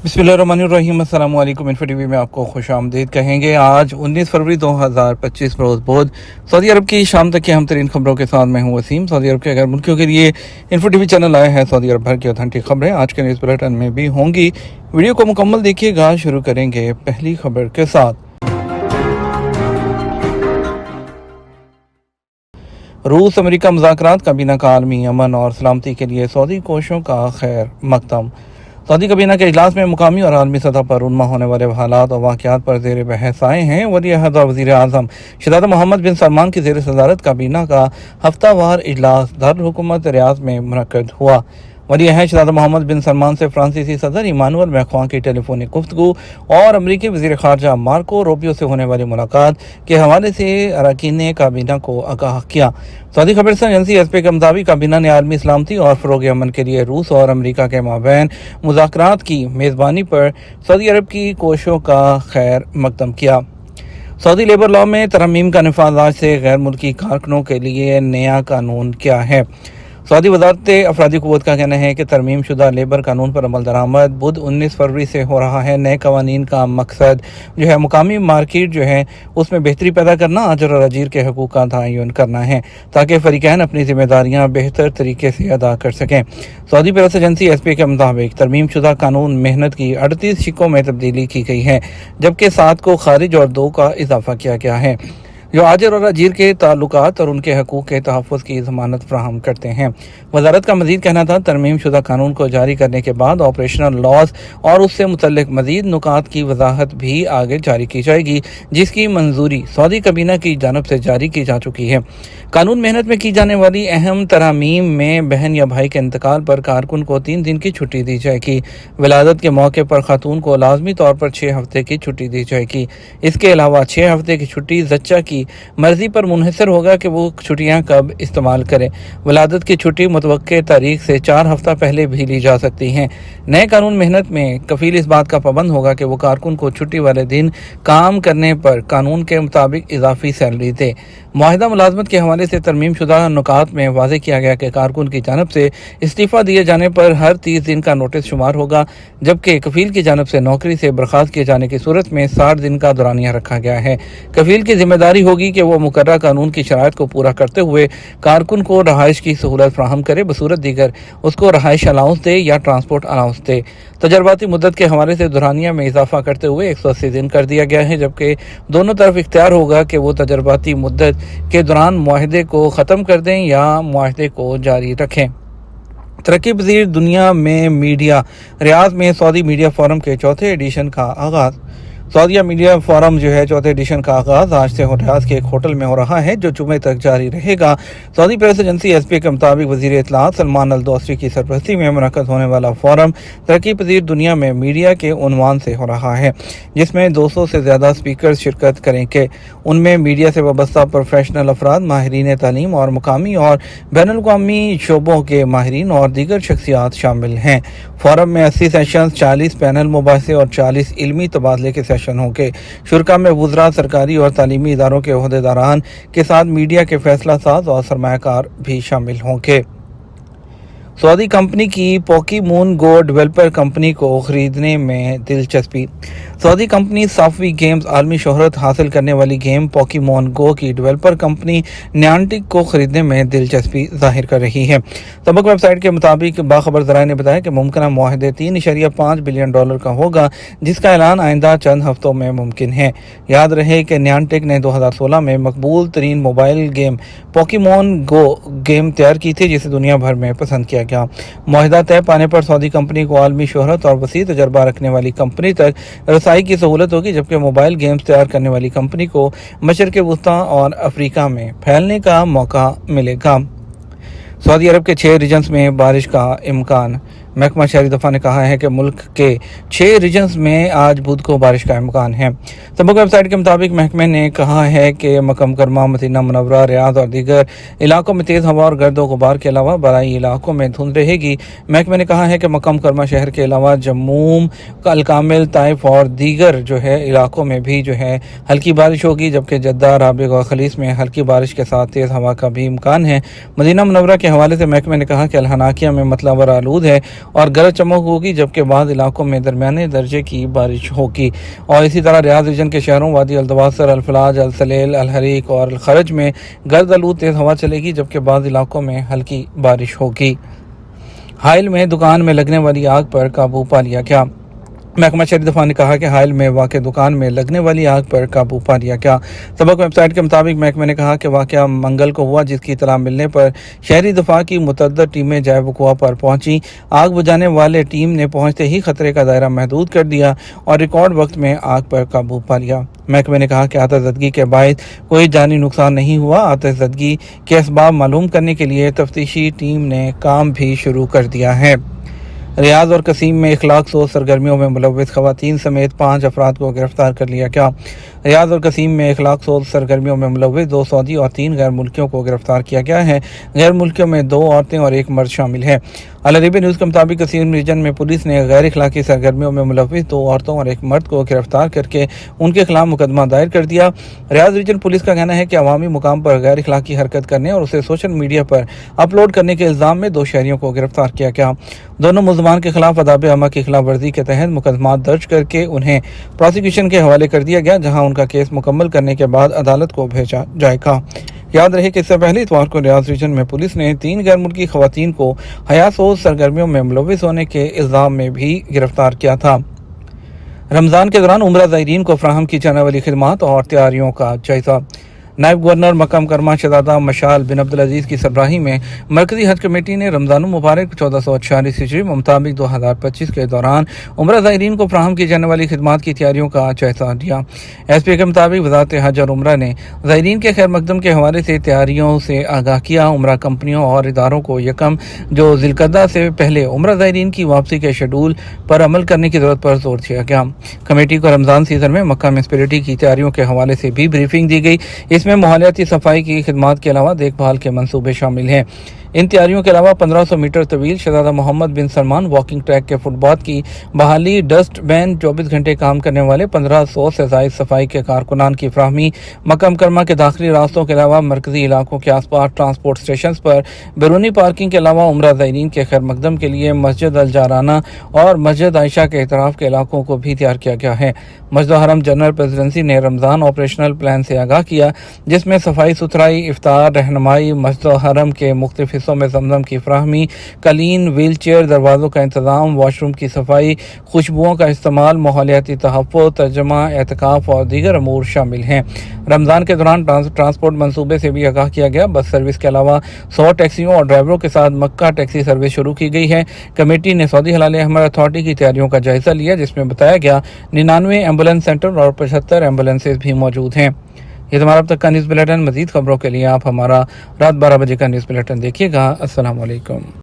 बिस्मिल्लाहिर्रहमानिर्रहीम। अस्सलाम वालेकुम। इन्फो टीवी में आपको खुश आमदीद कहेंगे। आज 19 फरवरी 2025 रोज़ बुध सऊदी अरब की शाम तक की हम तरीन खबरों के साथ मैं हूं वसीम। सऊदी अरब के गैर मुल्कियों के लिए इन्फो टीवी चैनल आया है सऊदी अरब भर की ऑथेंटिक खबरें आज के न्यूज़ बुलेटिन में भी होंगी। वीडियो को मुकम्मल देखिएगा। शुरू करेंगे पहली खबर के साथ। रूस अमेरिका मुज़ाकरात काबीना का आलमी अमन और सलामती के लिए सऊदी कोशिशों का खैर मकदम। सऊदी काबीना के इजलास में मुकामी और आलमी सतह पर रूनमा होने वाले हालात और वाक़यात पर ज़ेर बहस आए हैं। वली अहद और वज़ीर आज़म शहज़ादा मोहम्मद बिन सलमान की ज़ेर सदारत काबीना का हफ्तावार इजलास दारुल-हुकूमत रियाद में मुनक्कद हुआ। वली अहद शहज़ादा मोहम्मद बिन सलमान से फ्रांसीसी सदर इमानुएल मैक्रों की टेलीफोनिक गुफ्तगू और अमरीकी वज़ीर ख़ारजा मार्को रूबियो से होने वाली मुलाकात के हवाले से अरकान काबीना को आगाह किया। सऊदी खबरसां एजेंसी एसपी के मुताबिक काबीना ने आलमी सलामती और फ़रोग़ अमन के लिए रूस और अमरीका के माबैन मुज़ाकरात की मेज़बानी पर सऊदी अरब की कोशिशों का खैर मकदम किया। सऊदी लेबर लॉ में तरमीम का नफाज आज से गैर मुल्की कारकुनों के लिए नया कानून क्या है। सऊदी वज़ारत अफरादी क़ुव्वत का कहना है कि तरमीम शुदा लेबर कानून पर अमल दरामद बुध 19 फरवरी से हो रहा है। नए कवानीन का मकसद जो है मुकामी मार्केट जो है उसमें बेहतरी पैदा करना, अजर और अजीर के हकूक़ का तयन करना है ताकि फ़रीक़ैन अपनी ज़िम्मेदारियाँ बेहतर तरीके से अदा कर सकें। सऊदी प्रेस एजेंसी एसपी के मुताबिक तरमीम शुदा कानून मेहनत की 38 शिकों में तब्दीली की गई है, जबकि 7 को खारिज और 2 का इजाफा किया गया है जो आजिर और अजीर के ताल्लुकात और उनके हकूक़ के तहफ़्फ़ुज़ की ज़मानत फ़राहम करते हैं। वज़ारत का मज़ीद कहना था तरमीम शुदा कानून को जारी करने के बाद ऑपरेशनल लॉज और उससे मुतल्लिक़ मज़ीद नुकात की वजाहत भी आगे जारी की जाएगी, जिसकी मंजूरी सऊदी काबीना की जानब से जारी की जा चुकी है। कानून मेहनत में की जाने वाली अहम तरामीम में बहन या भाई के इंतकाल पर कारकुन को 3 दिन की छुट्टी दी जाएगी। विलादत के मौके पर खातून को लाजमी तौर पर 6 हफ्ते की छुट्टी दी जाएगी। इसके अलावा 6 हफ्ते की छुट्टी ज़च्चा की मर्जी पर मुनहसर होगा कि वो छुट्टियां कब इस्तेमाल करें। विलादत की छुट्टी मुतवक्के तारीख से 4 हफ्ता पहले भी ली जा सकती हैं। नए कानून मेहनत में कफील इस बात का पाबंद होगा कि वो कारकुन को छुट्टी वाले दिन काम करने पर कानून के मुताबिक इजाफी सैलरी दे। मुआहिदा मुलाजमत के हवाले से तरमीम शुदा नुकात में वाज़ेह किया गया कि कारकुन की जानब से इस्तीफ़ा दिए जाने पर हर 30 दिन का नोटिस शुमार होगा, जबकि कफील की जानब से नौकरी से बर्खास्त किए जाने की सूरत में 60 दिन का दौरानिया रखा गया है। कफील की जिम्मेदारी होगी कि वो मुकर्रर कानून की शराइत को पूरा करते हुए कारकुन को रहाइश की सहूलत फ्राहम करे, बसूरत दीगर उसको रहाइश अलाउंस दे या ट्रांसपोर्ट अलाउंस दे। तजर्बाती मुद्दत के हवाले से दुरानिया में इजाफा करते हुए 180 दिन कर दिया गया है, जबकि दोनों तरफ इख्तियार होगा कि वो तजर्बाती मुद्दत के दौरान मुआहदे को ख़त्म कर दें या मुआहदे को जारी रखें। तरक्की पज़ीर दुनिया में मीडिया रियाद में सऊदी मीडिया फोरम के चौथे एडिशन का आगाज़। सऊदीया मीडिया फोरम जो है चौथे एडिशन का आगाज़ आज से रियाद के एक होटल में हो रहा है, जो जुमे तक जारी रहेगा। सऊदी प्रेस एजेंसी एसपी के मुताबिक वज़ीर इत्तलाआत सलमान अल दोसरी की सरपरस्ती में मुनक़्क़द होने वाला फोरम तरक्की पज़ीर दुनिया में मीडिया के उन्वान से हो रहा है, जिसमें 200 से ज़्यादा स्पीकर शिरकत करेंगे। उनमें मीडिया से वाबस्ता प्रोफेशनल अफराद, माहिरीन तालीम और मुकामी और बैनुल-अक़वामी शोबों के माहिरीन और दीगर शख्सियात शामिल हैं। फोरम में 80 सेशन, 40 पैनल मुबाहिसे और 40 इल्मी तबादले के सेशन होंगे। शुरा में वुज़रा, सरकारी और तालीमी इदारों के ओहदेदारान के साथ मीडिया के फैसला साज और सरमायाकार भी शामिल होंगे। सऊदी कंपनी की पोकीमोन गो डेवलपर कंपनी को खरीदने में दिलचस्पी। सऊदी कंपनी साफवी गेम्स आलमी शोहरत हासिल करने वाली गेम पोकीमोन गो की डेवलपर कंपनी नियांटिक को खरीदने में दिलचस्पी जाहिर कर रही है। सबक वेबसाइट के मुताबिक बाखबर ज़राए ने बताया कि मुमकिन मुआहदे $3.5 बिलियन का होगा, जिसका ऐलान आइंदा चंद हफ्तों में मुमकिन है। याद रहे कि नियांटिक ने 2016 में मकबूल तरीन मोबाइल गेम पोकीमोन गो गेम तैयार की थी, जिसे दुनिया भर में पसंद किया गया। मुआहदा तय पाने पर सऊदी कंपनी को आलमी शोहरत और वसी तजर्बा रखने वाली कंपनी तक रसाई की सहूलत होगी, जबकि मोबाइल गेम्स तैयार करने वाली कंपनी को मशरक़ वस्ता और अफ्रीका में फैलने का मौका मिलेगा। सऊदी अरब के 6 रीजन्स में बारिश का इम्कान। महकमा शहरी दफ़ा ने कहा है कि मुल्क के 6 रीजन्स में आज बुध को बारिश का इम्कान है। सबक वेबसाइट के मुताबिक महकमे ने कहा है कि मक्का मुकर्रमा, मदीना मुनव्वरा, रियाद और दीगर इलाकों में तेज़ हवा और गर्द व गुबार के अलावा बराई इलाकों में धुंध रहेगी। महकमे ने कहा है कि मक्का मुकर्रमा शहर के अलावा जम्मूम, अल-कामिल, ताइफ और दीगर जो है इलाकों में भी जो है हल्की बारिश होगी, जबकि जद्दा, राबिग और खलीस में हल्की बारिश के साथ तेज़ हवा का भी इम्कान है। मदीना मुनव्वरा के हवाले से महकमे ने कहा कि अल-हनाकिया में मतलावर आलूद है اور गरज चमक होगी, जबकि बाद इलाकों में दरमियाने दर्जे की बारिश होगी। और इसी तरह रियाद रीजन के शहरों वादी अल-दवासर, अल-फलाज, अल-सलेल, अल-हरीक और अल-खरज में गर्द आलूद तेज़ हवा चलेगी, जबकि बाद इलाकों में हल्की बारिश होगी। हाइल में दुकान में लगने वाली आग पर काबू पा लिया गया। महकमा शहरी दफा ने कहा कि हाइल में वाक़ दुकान में लगने वाली आग पर काबू पा लिया गया। सबक वेबसाइट के मुताबिक महकमे ने कहा कि वाक़या मंगल को हुआ, जिसकी इत्तला मिलने पर शहरी दफा की मुतअद्दिद टीमें जाए वक़ुआ पर पहुंची। आग बुझाने वाले टीम ने पहुंचते ही खतरे का दायरा महदूद कर दिया और रिकॉर्ड वक्त में आग पर काबू पा लिया। महकमे ने कहा कि आतिशज़दगी के बायस कोई जानी नुकसान नहीं हुआ। आतिशज़दगी के असबाब मालूम करने के लिए तफ्तीशी टीम ने काम भी शुरू कर दिया है। रियाद और कसीम में इखलाक़ सरगर्मियों में मुलव्विस ख़वातीन समेत 5 अफराद को गिरफ्तार कर लिया गया। रियाद और कसीम में इखलाक़ सरगर्मियों में मुलव्विस 2 सऊदी और 3 गैर मुल्कियों को गिरफ्तार किया गया है। गैर मुल्कियों में 2 औरतें और 1 मर्द शामिल है। अल अरबिया न्यूज़ के मुताबिक कसीम रीजन में पुलिस ने गैर इखलाकी सरगर्मियों में मुलव्विस 2 औरतों और 1 मर्द को गिरफ्तार करके उनके खिलाफ मुकदमा दायर कर दिया। रियाद रीजन पुलिस का कहना है कि अवामी मुकाम पर गैर इखलाकी हरकत करने और उसे सोशल मीडिया पर अपलोड करने के इल्ज़ाम में 2 शहरियों को गिरफ्तार किया गया। दोनों मुल्ज़मान के खिलाफ आदाब अमा की खिलाफ वर्जी के तहत मुकदमा दर्ज करके उन्हें प्रोसिक्यूशन के हवाले कर दिया गया, जहां उनका केस मुकम्मल करने के बाद अदालत को भेजा जाएगा। याद रहे कि इससे पहले इतवार को रियाद रीजन में पुलिस ने 3 गैर मुल्की खवातीन को हयासोज सरगर्मियों में मुलव्विस होने के इल्ज़ाम में भी गिरफ्तार किया था। रमज़ान के दौरान उम्रा ज़ायरीन को फराहम की जाने वाली खिदमात और तैयारियों का जायज़ा। नायब गवर्नर मक्का मुकरमा शहजादा मशाल बिन अब्दुल अजीज़ की सरबराही में मरकज़ी हज कमेटी ने रमज़ान मुबारक 1446 हिजरी मुताबिक 2025 के दौरान उम्रा ज़ायरीन को फराहम की जाने वाली खिदमात की तैयारियों का जायज़ा लिया। एसपी के मुताबिक वज़ारत हज और उम्रा ने ज़ायरीन के खैर मकदम के हवाले से तैयारियों से आगाह किया। उम्रा कंपनियों और इदारों को यकम जो ज़िलक़दा से पहले उम्रा ज़ायरीन की वापसी के शेड्यूल पर अमल करने की ज़रूरत पर जोर दिया गया। कमेटी को रमज़ान सीज़न में मक्का म्यूनिसिपैलिटी की तैयारियों के हवाले से भी ब्रीफिंग दी गई। इसमें माहौलियाती सफाई की खिदमात के अलावा देखभाल के मंसूबे शामिल हैं। इन तैयारियों के अलावा 1500 मीटर तवील शहजादा मोहम्मद बिन सलमान वॉकिंग ट्रैक के फुटपाथ की बहाली, डस्ट बैन, 24 घंटे काम करने वाले 1500 से ज़ायद सफाई के कारकुनान की फ्राहमी, मक्का मुकरमा के दाखिली रास्तों के अलावा मरकजी इलाकों के आसपास ट्रांसपोर्ट स्टेशन पर बैरूनी पार्किंग के अलावा उम्रा ज़ायरीन के खैर मकदम के लिए मस्जिद अल जाराना और मस्जिद आयशा के इतराफ़ के इलाकों को भी तैयार किया गया है। मस्जिद हरम जनरल प्रेसिडेंसी ने रमज़ान ऑपरेशनल प्लान से आगाह किया, जिसमें सफाई सुथराई, इफ्तार, रहनुमाई, मस्जिद हरम के मुख्तलिफ हिस्सों में जमजम की फ्राहमी, कलीन, व्हील चेयर, दरवाज़ों का इंतज़ाम, वॉशरूम की सफाई, खुशबुओं का इस्तेमाल, माहौलियाती तहफ़्फ़ुज़, तर्जुमा, एहतिकाफ़ और दीगर अमूर शामिल हैं। रमज़ान के दौरान ट्रांसपोर्ट मंसूबे से भी आगाह किया गया। बस सर्विस के अलावा 100 टैक्सियों और ड्राइवरों के साथ मक्का टैक्सी सर्विस शुरू की गई है। कमेटी ने सऊदी हलाल अहमर अथॉरिटी की तैयारियों का जायज़ा लिया, जिसमें बताया गया 99 एम्बुलेंस सेंटर और 75 एम्बुलेंसेज भी मौजूद हैं। ये तुम्हारा अब तक का न्यूज़ बुलेटिन। मज़ीद खबरों के लिए आप हमारा रात 12 बजे का न्यूज़ बुलेटिन देखिएगा। अस्सलाम वालेकुम।